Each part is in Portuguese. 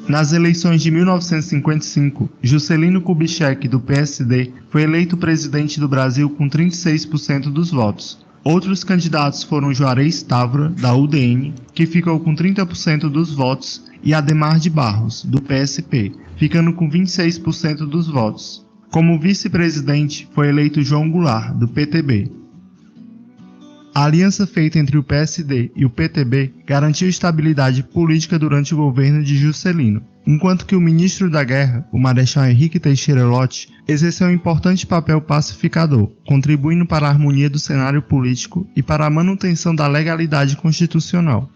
Nas eleições de 1955, Juscelino Kubitschek, do PSD, foi eleito presidente do Brasil com 36% dos votos. Outros candidatos foram Juarez Távora, da UDN, que ficou com 30% dos votos, e Adhemar de Barros, do PSP, ficando com 26% dos votos. Como vice-presidente, foi eleito João Goulart, do PTB. A aliança feita entre o PSD e o PTB garantiu estabilidade política durante o governo de Juscelino, enquanto que o ministro da Guerra, o Marechal Henrique Teixeira Lott, exerceu um importante papel pacificador, contribuindo para a harmonia do cenário político e para a manutenção da legalidade constitucional.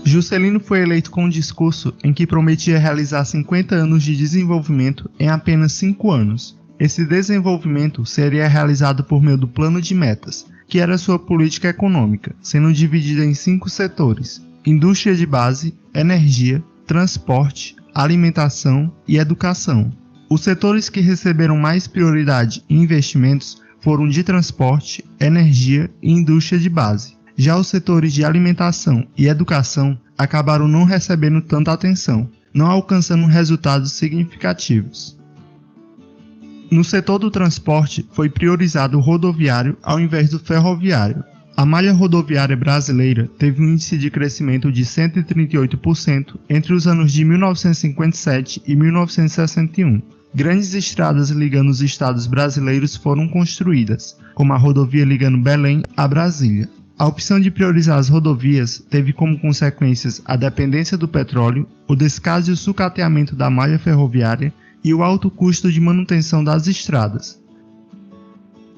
Juscelino foi eleito com um discurso em que prometia realizar 50 anos de desenvolvimento em apenas 5 anos. Esse desenvolvimento seria realizado por meio do Plano de Metas, que era sua política econômica, sendo dividida em 5 setores: indústria de base, energia, transporte, alimentação e educação. Os setores que receberam mais prioridade em investimentos foram de transporte, energia e indústria de base. Já os setores de alimentação e educação acabaram não recebendo tanta atenção, não alcançando resultados significativos. No setor do transporte, foi priorizado o rodoviário ao invés do ferroviário. A malha rodoviária brasileira teve um índice de crescimento de 138% entre os anos de 1957 e 1961. Grandes estradas ligando os estados brasileiros foram construídas, como a rodovia ligando Belém a Brasília. A opção de priorizar as rodovias teve como consequências a dependência do petróleo, o descaso e o sucateamento da malha ferroviária e o alto custo de manutenção das estradas.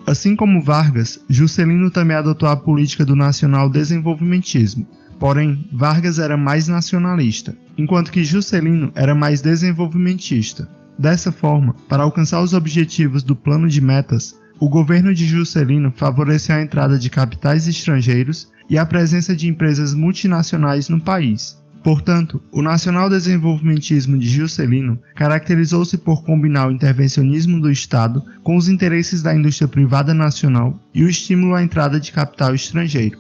Assim como Vargas, Juscelino também adotou a política do nacional desenvolvimentismo. Porém, Vargas era mais nacionalista, enquanto que Juscelino era mais desenvolvimentista. Dessa forma, para alcançar os objetivos do Plano de Metas, o governo de Juscelino favoreceu a entrada de capitais estrangeiros e a presença de empresas multinacionais no país. Portanto, o nacional-desenvolvimentismo de Juscelino caracterizou-se por combinar o intervencionismo do Estado com os interesses da indústria privada nacional e o estímulo à entrada de capital estrangeiro.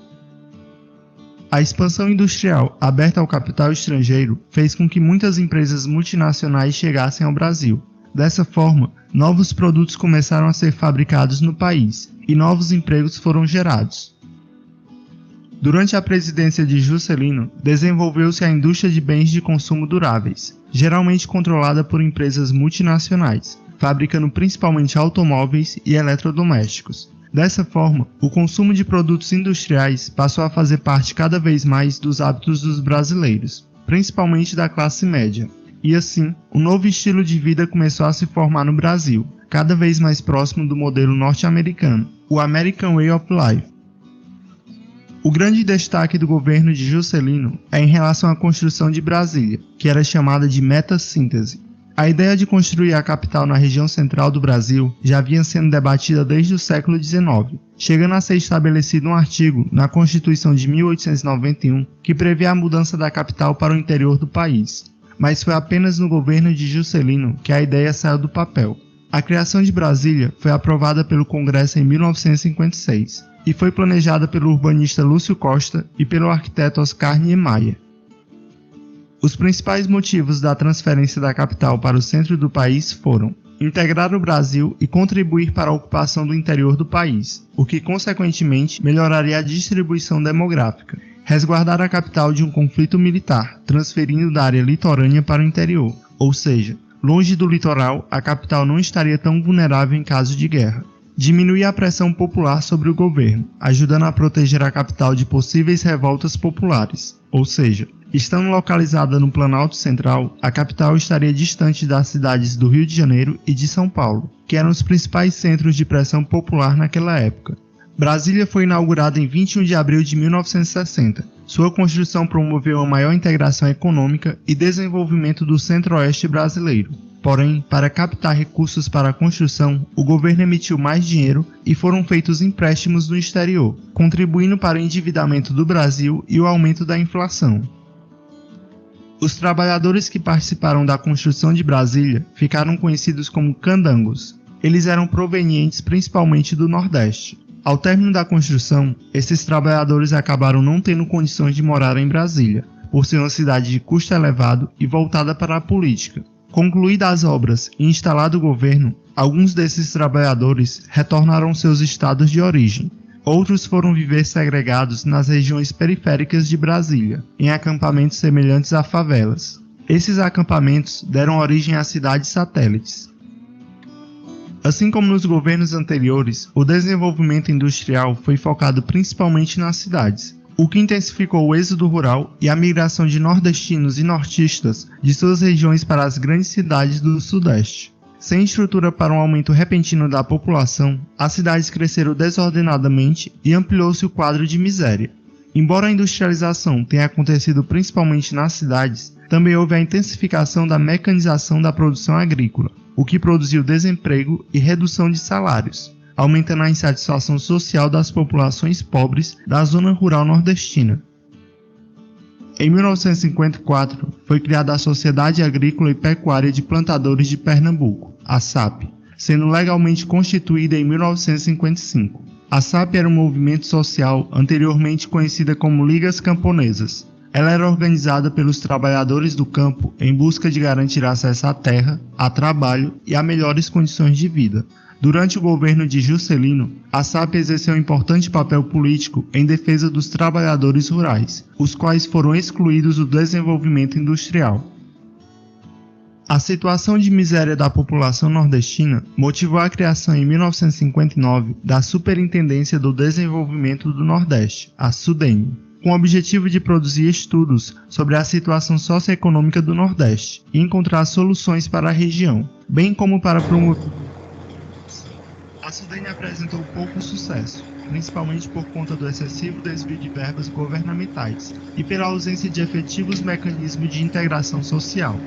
A expansão industrial aberta ao capital estrangeiro fez com que muitas empresas multinacionais chegassem ao Brasil. Dessa forma, novos produtos começaram a ser fabricados no país e novos empregos foram gerados. Durante a presidência de Juscelino, desenvolveu-se a indústria de bens de consumo duráveis, geralmente controlada por empresas multinacionais, fabricando principalmente automóveis e eletrodomésticos. Dessa forma, o consumo de produtos industriais passou a fazer parte cada vez mais dos hábitos dos brasileiros, principalmente da classe média. E assim, um novo estilo de vida começou a se formar no Brasil, cada vez mais próximo do modelo norte-americano, o American Way of Life. O grande destaque do governo de Juscelino é em relação à construção de Brasília, que era chamada de meta-síntese. A ideia de construir a capital na região central do Brasil já vinha sendo debatida desde o século XIX, chegando a ser estabelecido um artigo na Constituição de 1891 que prevê a mudança da capital para o interior do país. Mas foi apenas no governo de Juscelino que a ideia saiu do papel. A criação de Brasília foi aprovada pelo Congresso em 1956 e foi planejada pelo urbanista Lúcio Costa e pelo arquiteto Oscar Niemeyer. Os principais motivos da transferência da capital para o centro do país foram integrar o Brasil e contribuir para a ocupação do interior do país, o que consequentemente melhoraria a distribuição demográfica, resguardar a capital de um conflito militar, transferindo da área litorânea para o interior, ou seja, longe do litoral, a capital não estaria tão vulnerável em caso de guerra. Diminuir a pressão popular sobre o governo, ajudando a proteger a capital de possíveis revoltas populares, ou seja, estando localizada no Planalto Central, a capital estaria distante das cidades do Rio de Janeiro e de São Paulo, que eram os principais centros de pressão popular naquela época. Brasília foi inaugurada em 21 de abril de 1960. Sua construção promoveu uma maior integração econômica e desenvolvimento do centro-oeste brasileiro. Porém, para captar recursos para a construção, o governo emitiu mais dinheiro e foram feitos empréstimos no exterior, contribuindo para o endividamento do Brasil e o aumento da inflação. Os trabalhadores que participaram da construção de Brasília ficaram conhecidos como candangos. Eles eram provenientes principalmente do Nordeste. Ao término da construção, esses trabalhadores acabaram não tendo condições de morar em Brasília. por ser uma cidade de custo elevado e voltada para a política. Concluídas as obras e instalado o governo, alguns desses trabalhadores retornaram aos seus estados de origem. Outros foram viver segregados nas regiões periféricas de Brasília, em acampamentos semelhantes a favelas. Esses acampamentos deram origem às cidades satélites. Assim como nos governos anteriores, o desenvolvimento industrial foi focado principalmente nas cidades, o que intensificou o êxodo rural e a migração de nordestinos e nortistas de suas regiões para as grandes cidades do Sudeste. Sem estrutura para um aumento repentino da população, as cidades cresceram desordenadamente e ampliou-se o quadro de miséria. Embora a industrialização tenha acontecido principalmente nas cidades, também houve a intensificação da mecanização da produção agrícola, o que produziu desemprego e redução de salários, aumentando a insatisfação social das populações pobres da zona rural nordestina. Em 1954, foi criada a Sociedade Agrícola e Pecuária de Plantadores de Pernambuco, a SAP, sendo legalmente constituída em 1955. A SAP era um movimento social anteriormente conhecida como Ligas Camponesas. Ela era organizada pelos trabalhadores do campo em busca de garantir acesso à terra, a trabalho e a melhores condições de vida. Durante o governo de Juscelino, a SAP exerceu um importante papel político em defesa dos trabalhadores rurais, os quais foram excluídos do desenvolvimento industrial. A situação de miséria da população nordestina motivou a criação em 1959 da Superintendência do Desenvolvimento do Nordeste, a SUDENE, com o objetivo de produzir estudos sobre a situação socioeconômica do Nordeste e encontrar soluções para a região, bem como para promover. A SUDENE apresentou pouco sucesso, principalmente por conta do excessivo desvio de verbas governamentais e pela ausência de efetivos mecanismos de integração social.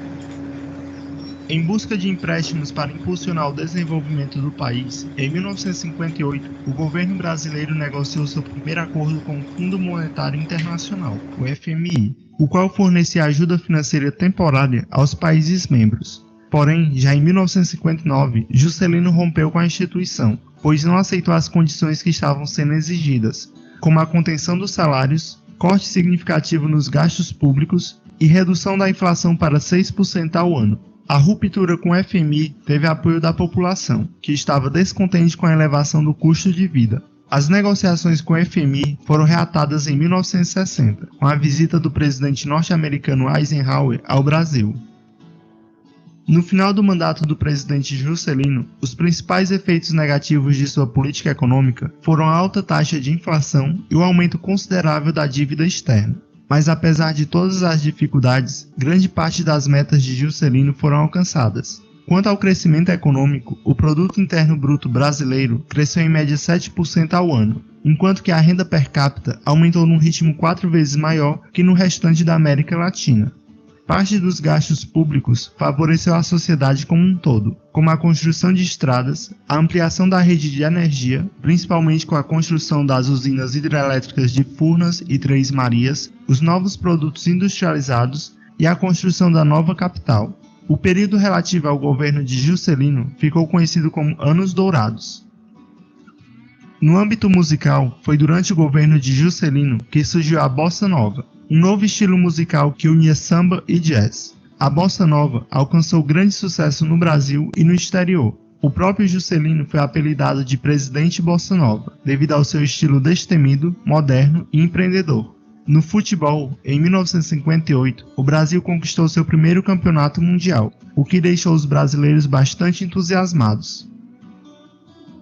Em busca de empréstimos para impulsionar o desenvolvimento do país, em 1958, o governo brasileiro negociou seu primeiro acordo com o Fundo Monetário Internacional, o FMI, o qual fornecia ajuda financeira temporária aos países membros. Porém, já em 1959, Juscelino rompeu com a instituição, pois não aceitou as condições que estavam sendo exigidas, como a contenção dos salários, corte significativo nos gastos públicos e redução da inflação para 6% ao ano. A ruptura com o FMI teve apoio da população, que estava descontente com a elevação do custo de vida. As negociações com o FMI foram reatadas em 1960, com a visita do presidente norte-americano Eisenhower ao Brasil. No final do mandato do presidente Juscelino, os principais efeitos negativos de sua política econômica foram a alta taxa de inflação e o aumento considerável da dívida externa. Mas apesar de todas as dificuldades, grande parte das metas de Juscelino foram alcançadas. Quanto ao crescimento econômico, o Produto Interno Bruto brasileiro cresceu em média 7% ao ano, enquanto que a renda per capita aumentou num ritmo 4 vezes maior que no restante da América Latina. Parte dos gastos públicos favoreceu a sociedade como um todo, como a construção de estradas, a ampliação da rede de energia, principalmente com a construção das usinas hidrelétricas de Furnas e Três Marias, os novos produtos industrializados e a construção da nova capital. O período relativo ao governo de Juscelino ficou conhecido como Anos Dourados. No âmbito musical, foi durante o governo de Juscelino que surgiu a Bossa Nova, um novo estilo musical que unia samba e jazz. A Bossa Nova alcançou grande sucesso no Brasil e no exterior. O próprio Juscelino foi apelidado de Presidente Bossa Nova, devido ao seu estilo destemido, moderno e empreendedor. No futebol, em 1958, o Brasil conquistou seu primeiro campeonato mundial, o que deixou os brasileiros bastante entusiasmados.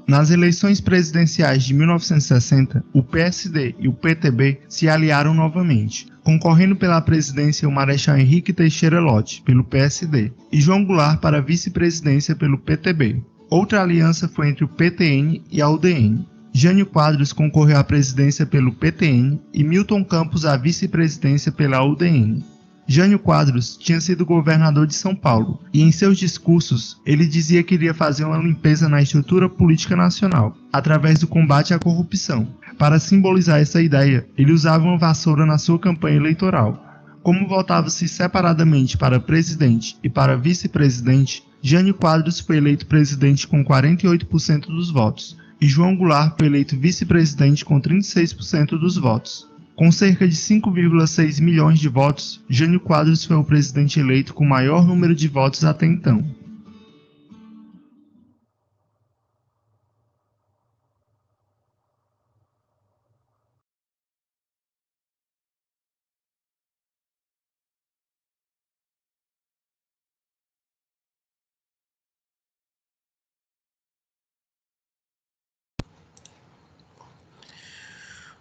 Nas eleições presidenciais de 1960, o PSD e o PTB se aliaram novamente, concorrendo pela presidência o Marechal Henrique Teixeira Lott, pelo PSD, e João Goulart para a vice-presidência pelo PTB. Outra aliança foi entre o PTN e a UDN. Jânio Quadros concorreu à presidência pelo PTN e Milton Campos à vice-presidência pela UDN. Jânio Quadros tinha sido governador de São Paulo e em seus discursos ele dizia que iria fazer uma limpeza na estrutura política nacional, através do combate à corrupção. Para simbolizar essa ideia, ele usava uma vassoura na sua campanha eleitoral. Como votava-se separadamente para presidente e para vice-presidente, Jânio Quadros foi eleito presidente com 48% dos votos e João Goulart foi eleito vice-presidente com 36% dos votos. Com cerca de 5,6 milhões de votos, Jânio Quadros foi o presidente eleito com maior número de votos até então.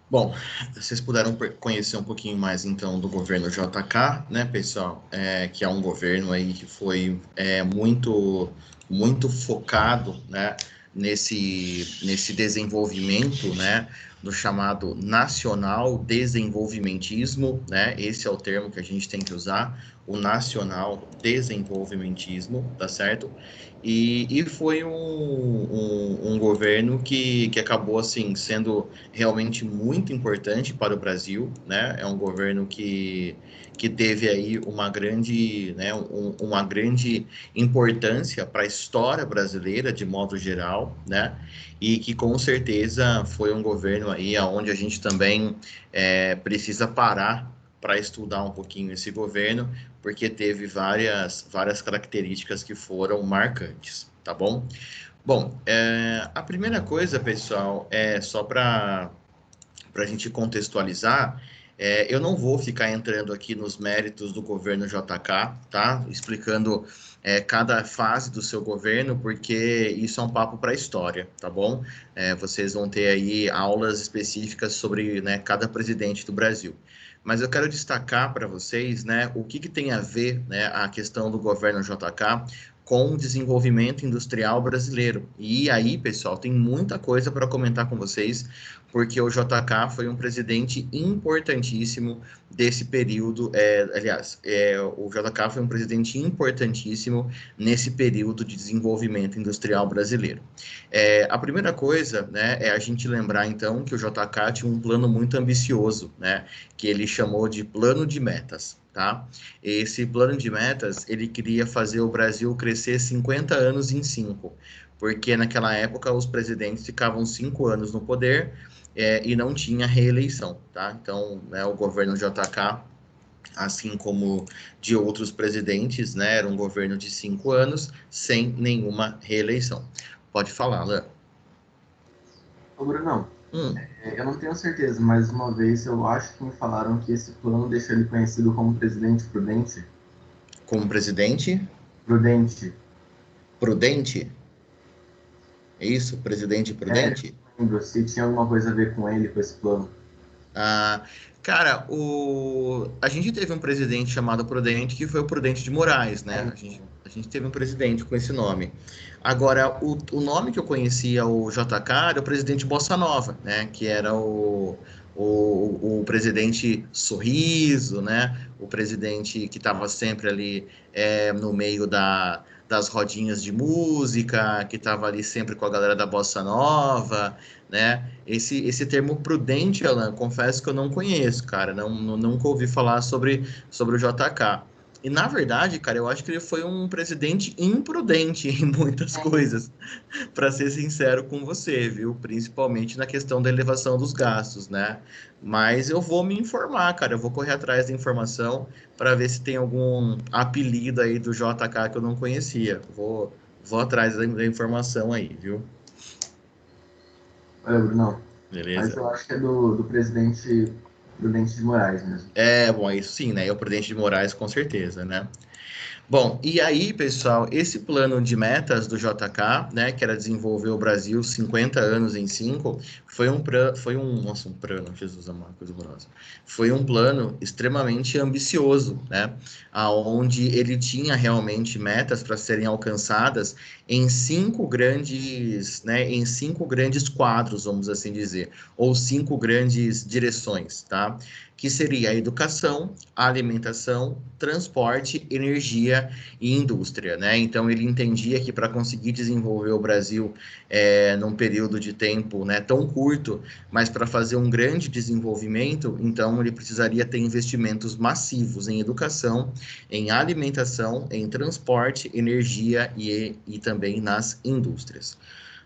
Bom, vocês puderam conhecer um pouquinho mais então do governo JK, né, pessoal? Que é um governo aí que foi muito focado, né, nesse desenvolvimento, né, do chamado nacional desenvolvimentismo, né? Esse é o termo que a gente tem que usar, o nacional desenvolvimentismo, tá certo? E foi um governo que acabou assim sendo realmente muito importante para o Brasil, né? É um governo que teve aí uma grande, né, uma grande importância para a história brasileira de modo geral, né? E que com certeza foi um governo aí onde a gente também precisa parar para estudar um pouquinho esse governo, porque teve várias características que foram marcantes, tá bom? Bom, a primeira coisa, pessoal, é só para a gente contextualizar, eu não vou ficar entrando aqui nos méritos do governo JK, tá? Explicando cada fase do seu governo, porque isso é um papo para a história, tá bom? Vocês vão ter aí aulas específicas sobre, né, cada presidente do Brasil. Mas eu quero destacar para vocês, né, o que tem a ver, né, a questão do governo JK com o desenvolvimento industrial brasileiro. E aí, pessoal, tem muita coisa para comentar com vocês, porque o JK foi um presidente importantíssimo desse período. O JK foi um presidente importantíssimo nesse período de desenvolvimento industrial brasileiro. A primeira coisa, né, é a gente lembrar, então, que o JK tinha um plano muito ambicioso, né, que ele chamou de plano de metas. Tá? Esse plano de metas, ele queria fazer o Brasil crescer 50 anos em 5, porque naquela época os presidentes ficavam 5 anos no poder, e não tinha reeleição, tá? Então, né, o governo JK, assim como de outros presidentes, né, era um governo de 5 anos, sem nenhuma reeleição. Pode falar, Léo. Ô, Brunão, Hum, eu não tenho certeza, mas uma vez eu acho que me falaram que esse plano deixa ele conhecido como presidente prudente. como presidente, Prudente. prudente? É isso? Presidente Eu prudente? não lembro se tinha alguma coisa a ver com ele, com esse plano. Ah, cara, a gente teve um presidente chamado Prudente, que foi o Prudente de Moraes, né? A gente teve um presidente com esse nome. Agora, o nome que eu conhecia, o JK, era o presidente Bossa Nova, né? Que era o presidente sorriso, né? O presidente que estava sempre ali no meio das rodinhas de música, que estava ali sempre com a galera da Bossa Nova, né? Esse termo prudente, Alan, confesso que eu não conheço, cara. Nunca ouvi falar sobre o JK. E, na verdade, cara, eu acho que ele foi um presidente imprudente em muitas coisas, para ser sincero com você, viu? Principalmente na questão da elevação dos gastos, né? Mas eu vou me informar, cara. Eu vou correr atrás da informação para ver se tem algum apelido aí do JK que eu não conhecia. Vou atrás da informação aí, viu? Olha, Brunão, mas Beleza? eu acho que é do presidente Prudente de Moraes mesmo. Bom, isso sim, né? E o Prudente de Moraes, com certeza, né? Bom, e aí, pessoal, esse plano de metas do JK, né, que era desenvolver o Brasil 50 anos em 5, nossa, um plano, Jesus amado, coisa horrorosa. Foi um plano extremamente ambicioso, né, aonde ele tinha realmente metas para serem alcançadas em 5 grandes, né, em 5 grandes quadros, vamos assim dizer, ou 5 grandes direções, tá? Que seria a educação, a alimentação, transporte, energia e indústria, né? Então ele entendia que para conseguir desenvolver o Brasil num período de tempo, né, tão curto, mas para fazer um grande desenvolvimento, então ele precisaria ter investimentos massivos em educação, em alimentação, em transporte, energia e também nas indústrias.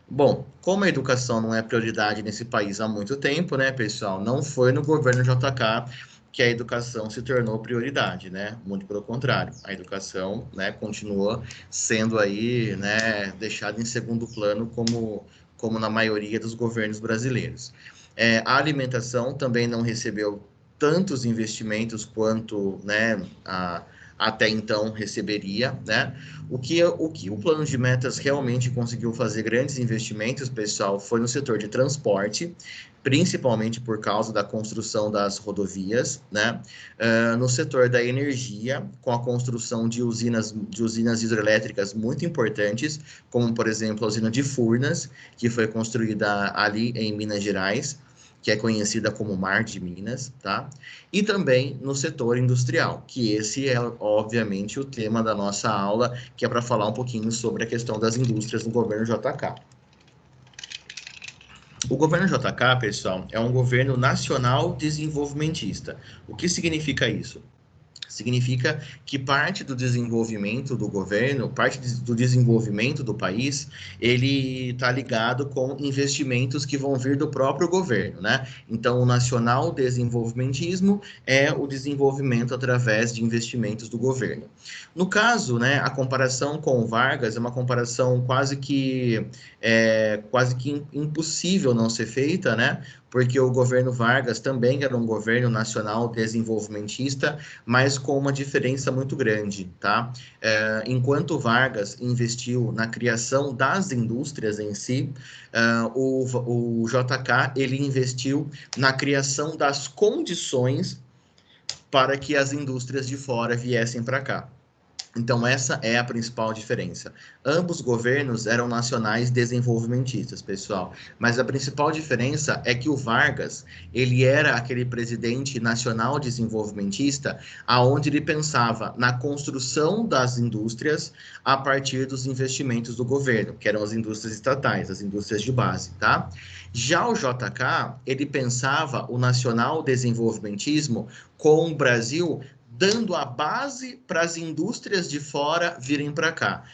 Bom, como a educação não é prioridade nesse país há muito tempo, né, pessoal? Não foi no governo JK que a educação se tornou prioridade, né? Muito pelo contrário, a educação, né, continua sendo aí, né, deixada em segundo plano como na maioria dos governos brasileiros. A alimentação também não recebeu tantos investimentos quanto, né, até então receberia, né? O que o plano de metas realmente conseguiu fazer grandes investimentos, pessoal, foi no setor de transporte, principalmente por causa da construção das rodovias, né? No setor da energia, com a construção de usinas hidrelétricas muito importantes, como, por exemplo, a usina de Furnas, que foi construída ali em Minas Gerais, que é conhecida como Mar de Minas, tá? E também no setor industrial, que esse é, obviamente, o tema da nossa aula, que é para falar um pouquinho sobre a questão das indústrias no governo JK. O governo JK, pessoal, é um governo nacional desenvolvimentista. O que significa isso? Significa que parte do desenvolvimento do governo, parte do desenvolvimento do país, ele está ligado com investimentos que vão vir do próprio governo, né? Então, o nacional desenvolvimentismo é o desenvolvimento através de investimentos do governo. No caso, né, a comparação com o Vargas é uma comparação quase que impossível não ser feita, né? Porque o governo Vargas também era um governo nacional desenvolvimentista, mas com uma diferença muito grande, tá? Enquanto Vargas investiu na criação das indústrias em si, o JK ele investiu na criação das condições para que as indústrias de fora viessem para cá. Então, essa é a principal diferença. Ambos governos eram nacionais desenvolvimentistas, pessoal. Mas a principal diferença é que o Vargas, ele era aquele presidente nacional desenvolvimentista, aonde ele pensava na construção das indústrias a partir dos investimentos do governo, que eram as indústrias estatais, as indústrias de base, tá? Já o JK, ele pensava o nacional desenvolvimentismo com o Brasil dando a base para as indústrias de fora virem para cá.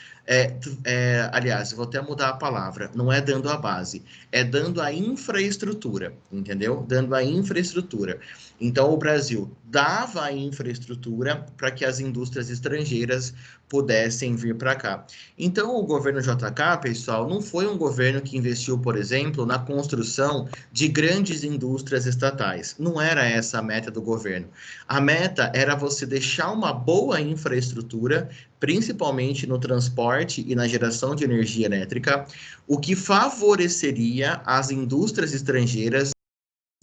Aliás, eu vou até mudar a palavra, não é dando a base, é dando a infraestrutura, entendeu? Dando a infraestrutura. Então, o Brasil dava a infraestrutura para que as indústrias estrangeiras pudessem vir para cá. Então, o governo JK, pessoal, não foi um governo que investiu, por exemplo, na construção de grandes indústrias estatais. Não era essa a meta do governo. A meta era você deixar uma boa infraestrutura, principalmente no transporte e na geração de energia elétrica, o que favoreceria as indústrias estrangeiras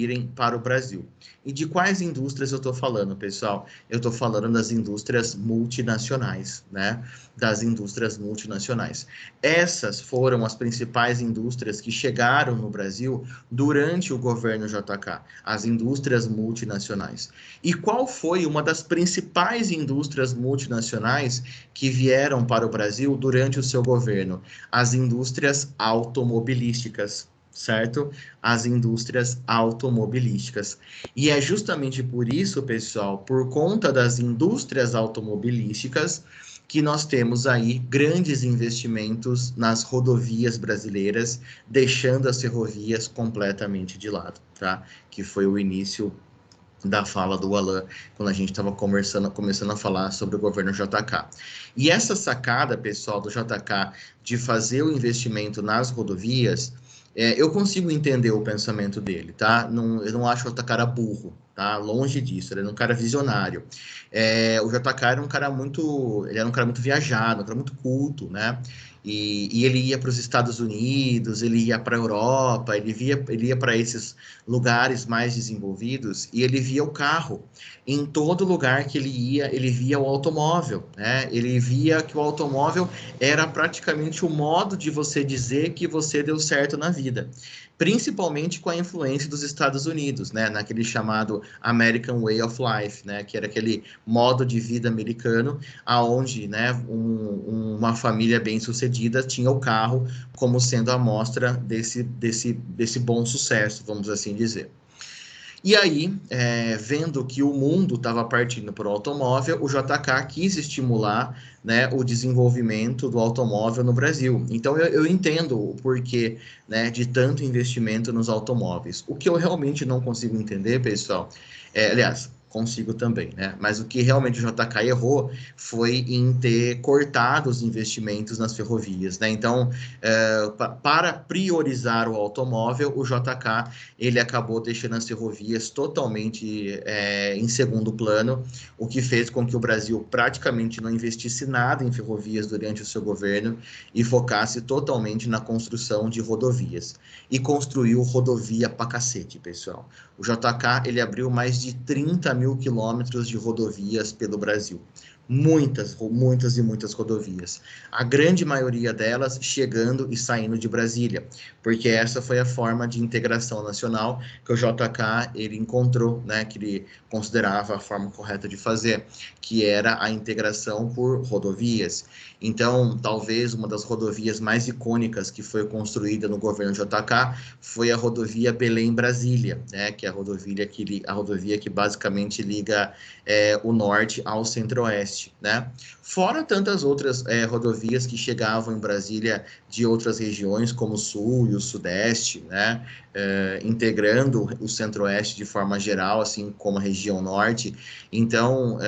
irem para o Brasil. E de quais indústrias eu estou falando, pessoal? Eu estou falando das indústrias multinacionais, né? Das indústrias multinacionais. Essas foram as principais indústrias que chegaram no Brasil durante o governo JK, as indústrias multinacionais. E qual foi uma das principais indústrias multinacionais que vieram para o Brasil durante o seu governo? As indústrias automobilísticas, certo? As indústrias automobilísticas. E é justamente por isso, pessoal, por conta das indústrias automobilísticas, que nós temos aí grandes investimentos nas rodovias brasileiras, deixando as ferrovias completamente de lado, tá? Que foi o início da fala do Alan, quando a gente estava começando a falar sobre o governo JK. E essa sacada, pessoal, do JK de fazer o investimento nas rodovias, eu consigo entender o pensamento dele, tá? Não, eu não acho o JK burro, tá? Longe disso, ele era um cara visionário. O JK ele era um cara muito viajado, um cara muito culto, né? E ele ia para os Estados Unidos, ele ia para a Europa, ele ia para esses lugares mais desenvolvidos e ele via o carro. Em todo lugar que ele ia, ele via o automóvel, né? Ele via que o automóvel era praticamente o modo de você dizer que você deu certo na vida, principalmente com a influência dos Estados Unidos, né, naquele chamado American Way of Life, né, que era aquele modo de vida americano, aonde, né, uma família bem-sucedida tinha o carro como sendo a mostra desse bom sucesso, vamos assim dizer. E aí, vendo que o mundo estava partindo para o automóvel, o JK quis estimular, né, o desenvolvimento do automóvel no Brasil. Então, eu entendo o porquê, né, de tanto investimento nos automóveis. O que eu realmente não consigo entender, pessoal, aliás, consigo também, né? Mas o que realmente o JK errou foi em ter cortado os investimentos nas ferrovias, né? Então, para priorizar o automóvel, o JK ele acabou deixando as ferrovias totalmente em segundo plano, o que fez com que o Brasil praticamente não investisse nada em ferrovias durante o seu governo e focasse totalmente na construção de rodovias. E construiu rodovia pra cacete, pessoal. O JK ele abriu mais de 30 mil quilômetros de rodovias pelo Brasil. Muitas, muitas e muitas rodovias. A grande maioria delas chegando e saindo de Brasília, porque essa foi a forma de integração nacional que o JK ele encontrou, né, que ele considerava a forma correta de fazer, que era a integração por rodovias. Então, talvez uma das rodovias mais icônicas que foi construída no governo JK foi a rodovia Belém-Brasília, né, que é a rodovia que basicamente liga o norte ao centro-oeste, né? Fora tantas outras rodovias que chegavam em Brasília de outras regiões, como o Sul e o Sudeste, né? Integrando o Centro-Oeste de forma geral, assim como a região Norte. Então,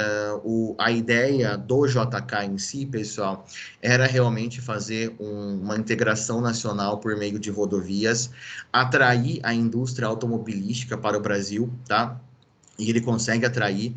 a ideia do JK em si, pessoal, era realmente fazer uma integração nacional por meio de rodovias, atrair a indústria automobilística para o Brasil, tá? E ele consegue atrair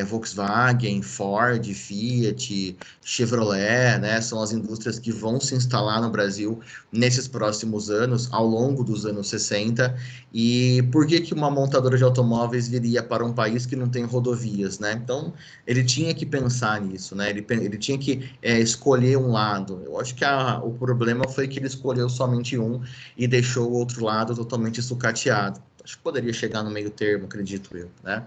Volkswagen, Ford, Fiat, Chevrolet, né? São as indústrias que vão se instalar no Brasil nesses próximos anos, ao longo dos anos 60. E por que que uma montadora de automóveis viria para um país que não tem rodovias, né? Então, ele tinha que pensar nisso, né? Ele tinha que escolher um lado. Eu acho que o problema foi que ele escolheu somente um e deixou o outro lado totalmente sucateado. Acho que poderia chegar no meio termo, acredito eu, né?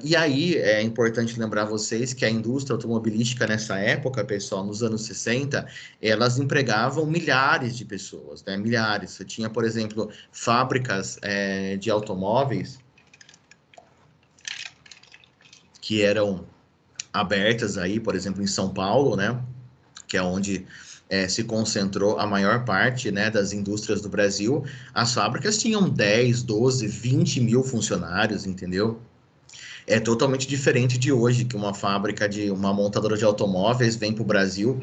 E aí, é importante lembrar vocês que a indústria automobilística nessa época, pessoal, nos anos 60, elas empregavam milhares de pessoas, né? Milhares. Você tinha, por exemplo, fábricas de automóveis que eram abertas aí, por exemplo, em São Paulo, né? Que é onde se concentrou a maior parte, né, das indústrias do Brasil. As fábricas tinham 10, 12, 20 mil funcionários, entendeu? É totalmente diferente de hoje, que uma fábrica de uma montadora de automóveis vem para o Brasil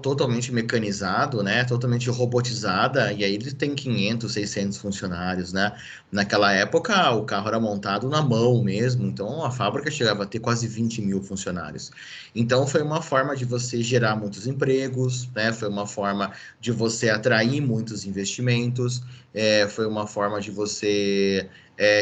totalmente mecanizado, né? Totalmente robotizada, e aí ele tem 500, 600 funcionários, né? Naquela época, o carro era montado na mão mesmo, então a fábrica chegava a ter quase 20 mil funcionários. Então, foi uma forma de você gerar muitos empregos, né? Foi uma forma de você atrair muitos investimentos, foi uma forma de você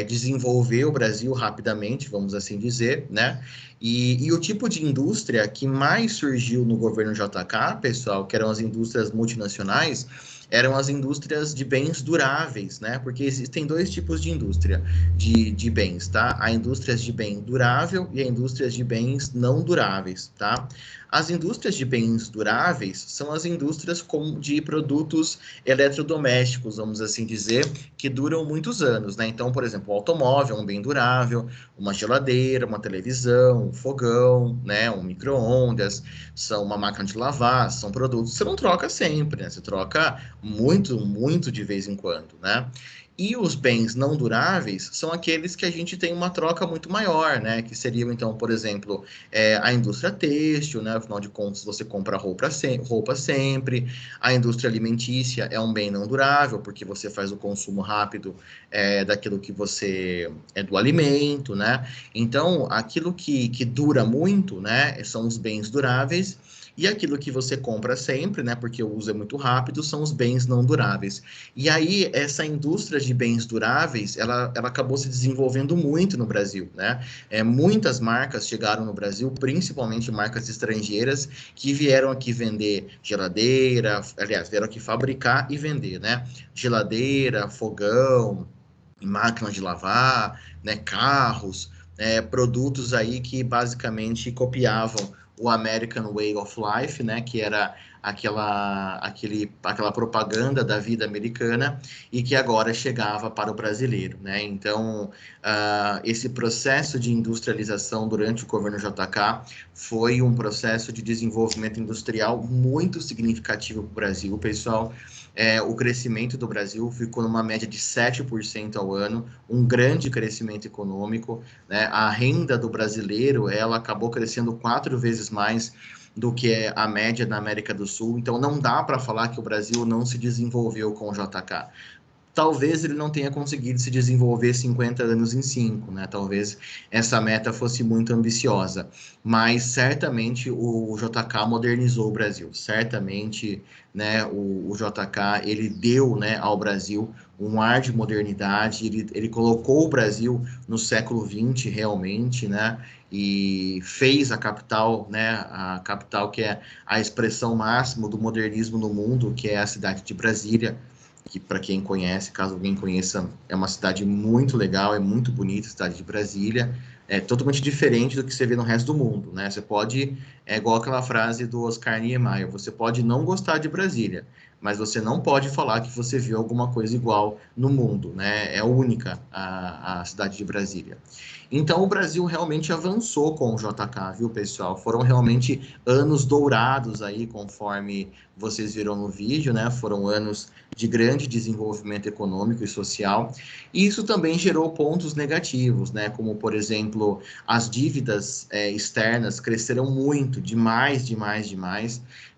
desenvolver o Brasil rapidamente, vamos assim dizer, né? E o tipo de indústria que mais surgiu no governo JK, pessoal, que eram as indústrias multinacionais, eram as indústrias de bens duráveis, né? Porque existem dois tipos de indústria de bens, tá? A indústria de bem durável e a indústria de bens não duráveis, tá? As indústrias de bens duráveis são as indústrias de produtos eletrodomésticos, vamos assim dizer, que duram muitos anos, né? Então, por exemplo, o automóvel é um bem durável, uma geladeira, uma televisão, um fogão, né? Um micro-ondas, são uma máquina de lavar, são produtos que você não troca sempre, né? Você troca muito, muito de vez em quando, né? E os bens não duráveis são aqueles que a gente tem uma troca muito maior, né? Que seriam, então, por exemplo, a indústria têxtil, né? Afinal de contas, você compra roupa sempre. A indústria alimentícia é um bem não durável, porque você faz o consumo rápido daquilo que você do alimento, né? Então, aquilo que dura muito, né? São os bens duráveis. E aquilo que você compra sempre, né, porque o uso é muito rápido, são os bens não duráveis. E aí, essa indústria de bens duráveis, ela acabou se desenvolvendo muito no Brasil, né? Muitas marcas chegaram no Brasil, principalmente marcas estrangeiras, que vieram aqui vender geladeira, aliás, vieram aqui fabricar e vender, né? Geladeira, fogão, máquina de lavar, né, carros, produtos aí que basicamente copiavam o American Way of Life, né, que era aquela propaganda da vida americana e que agora chegava para o brasileiro, né? Então, esse processo de industrialização durante o governo JK foi um processo de desenvolvimento industrial muito significativo para o Brasil, pessoal. O crescimento do Brasil ficou numa média de 7% ao ano, um grande crescimento econômico, né? A renda do brasileiro, ela acabou crescendo 4 vezes mais do que a média da América do Sul. Então, não dá para falar que o Brasil não se desenvolveu com o JK. Talvez ele não tenha conseguido se desenvolver 50 anos em 5, né? Talvez essa meta fosse muito ambiciosa, mas certamente o JK modernizou o Brasil, certamente, né, o JK, ele deu, né, ao Brasil um ar de modernidade, ele colocou o Brasil no século XX realmente, né, e fez a capital, né, a capital que é a expressão máxima do modernismo no mundo, que é a cidade de Brasília, que para quem conhece, caso alguém conheça, é uma cidade muito legal, é muito bonita, a cidade de Brasília, é totalmente diferente do que você vê no resto do mundo, né? Você pode, é igual aquela frase do Oscar Niemeyer, você pode não gostar de Brasília, mas você não pode falar que você viu alguma coisa igual no mundo, né? É única a cidade de Brasília. Então, o Brasil realmente avançou com o JK, viu, pessoal? Foram realmente anos dourados aí, conforme vocês viram no vídeo, né? Foram anos de grande desenvolvimento econômico e social. E isso também gerou pontos negativos, né? Como, por exemplo, as dívidas externas cresceram muito, demais,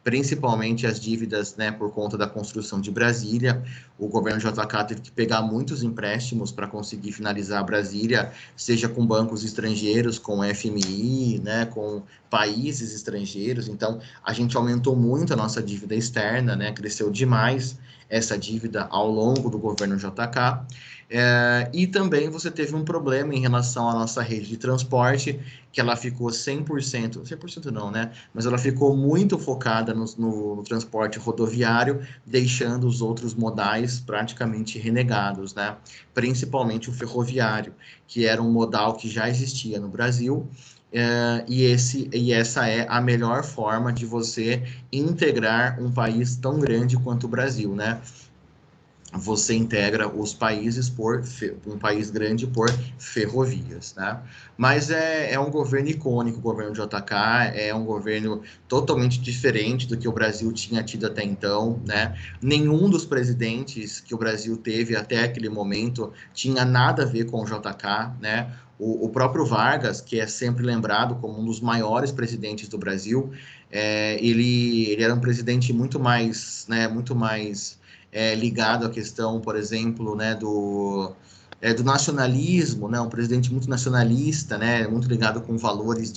principalmente as dívidas, né, por conta da construção de Brasília. O governo JK teve que pegar muitos empréstimos para conseguir finalizar Brasília, seja com bancos estrangeiros, com FMI, né, com países estrangeiros. Então, a gente aumentou muito a nossa dívida externa, né, cresceu demais essa dívida ao longo do governo JK. E também você teve um problema em relação à nossa rede de transporte, que ela ficou 100% não, né? Mas ela ficou muito focada no transporte rodoviário, deixando os outros modais praticamente renegados, né? Principalmente o ferroviário, que era um modal que já existia no Brasil, e essa é a melhor forma de você integrar um país tão grande quanto o Brasil, né? Você integra os países por um país grande por ferrovias, né? Mas é um governo icônico, o governo JK, é um governo totalmente diferente do que o Brasil tinha tido até então, né? Nenhum dos presidentes que o Brasil teve até aquele momento tinha nada a ver com o JK, né? O próprio Vargas, que é sempre lembrado como um dos maiores presidentes do Brasil, ele era um presidente muito mais, né, ligado à questão, por exemplo, né, do nacionalismo, né, um presidente muito nacionalista, né, muito ligado com valores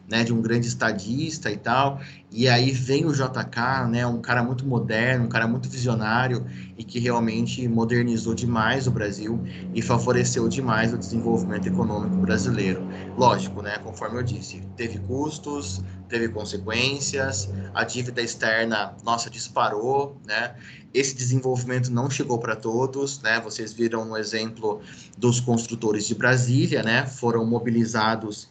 né, de um grande estadista e tal, e aí vem o JK, né, um cara muito moderno, um cara muito visionário, e que realmente modernizou demais o Brasil e favoreceu demais o desenvolvimento econômico brasileiro. Lógico, né, conforme eu disse, teve custos, teve consequências, a dívida externa, nossa, disparou, né, esse desenvolvimento não chegou para todos, né? Vocês viram no exemplo dos construtores de Brasília, né? Foram mobilizados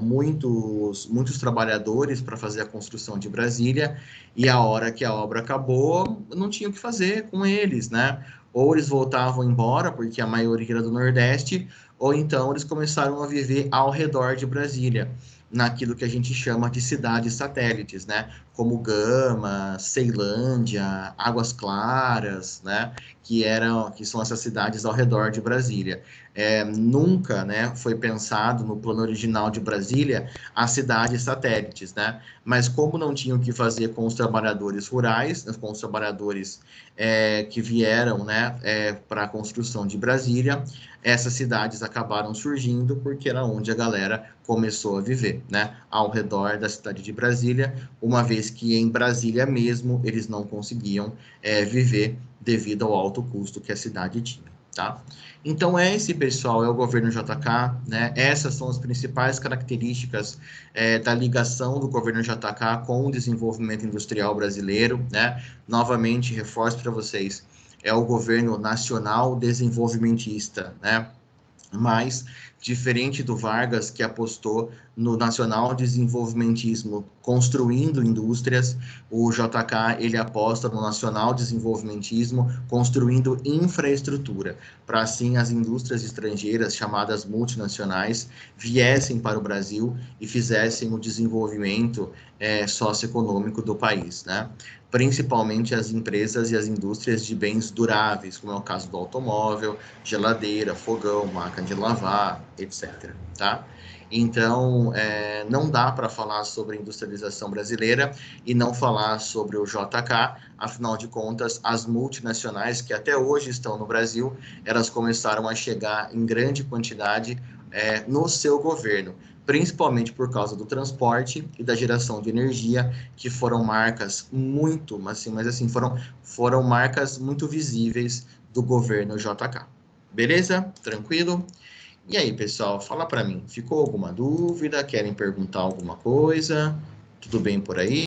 muitos trabalhadores para fazer a construção de Brasília, e a hora que a obra acabou, não tinha o que fazer com eles, né? Ou eles voltavam embora, porque a maioria era do Nordeste, ou então eles começaram a viver ao redor de Brasília, naquilo que a gente chama de cidades satélites, né? Como Gama, Ceilândia, Águas Claras, né? Que são essas cidades ao redor de Brasília. Nunca, né, foi pensado no plano original de Brasília as cidades satélites, né? Mas como não tinham o que fazer com os trabalhadores rurais, com os trabalhadores que vieram, né, para a construção de Brasília, essas cidades acabaram surgindo porque era onde a galera começou a viver, né? Ao redor da cidade de Brasília, uma vez que em Brasília mesmo eles não conseguiam viver devido ao alto custo que a cidade tinha, tá? Então, esse, pessoal, é o governo JK, né? Essas são as principais características da ligação do governo JK com o desenvolvimento industrial brasileiro, né? Novamente, reforço para vocês, é o governo nacional desenvolvimentista, né? Mas, diferente do Vargas, que apostou no nacional desenvolvimentismo construindo indústrias, o JK ele aposta no nacional desenvolvimentismo construindo infraestrutura, para assim as indústrias estrangeiras, chamadas multinacionais, viessem para o Brasil e fizessem o desenvolvimento socioeconômico do país, né? Principalmente as empresas e as indústrias de bens duráveis, como é o caso do automóvel, geladeira, fogão, máquina de lavar, etc. Tá? Então, não dá para falar sobre a industrialização brasileira e não falar sobre o JK, afinal de contas, as multinacionais que até hoje estão no Brasil, elas começaram a chegar em grande quantidade no seu governo, principalmente por causa do transporte e da geração de energia, que foram marcas muito, foram marcas muito visíveis do governo JK. Beleza? Tranquilo? E aí, pessoal, fala para mim, ficou alguma dúvida? Querem perguntar alguma coisa? Tudo bem por aí?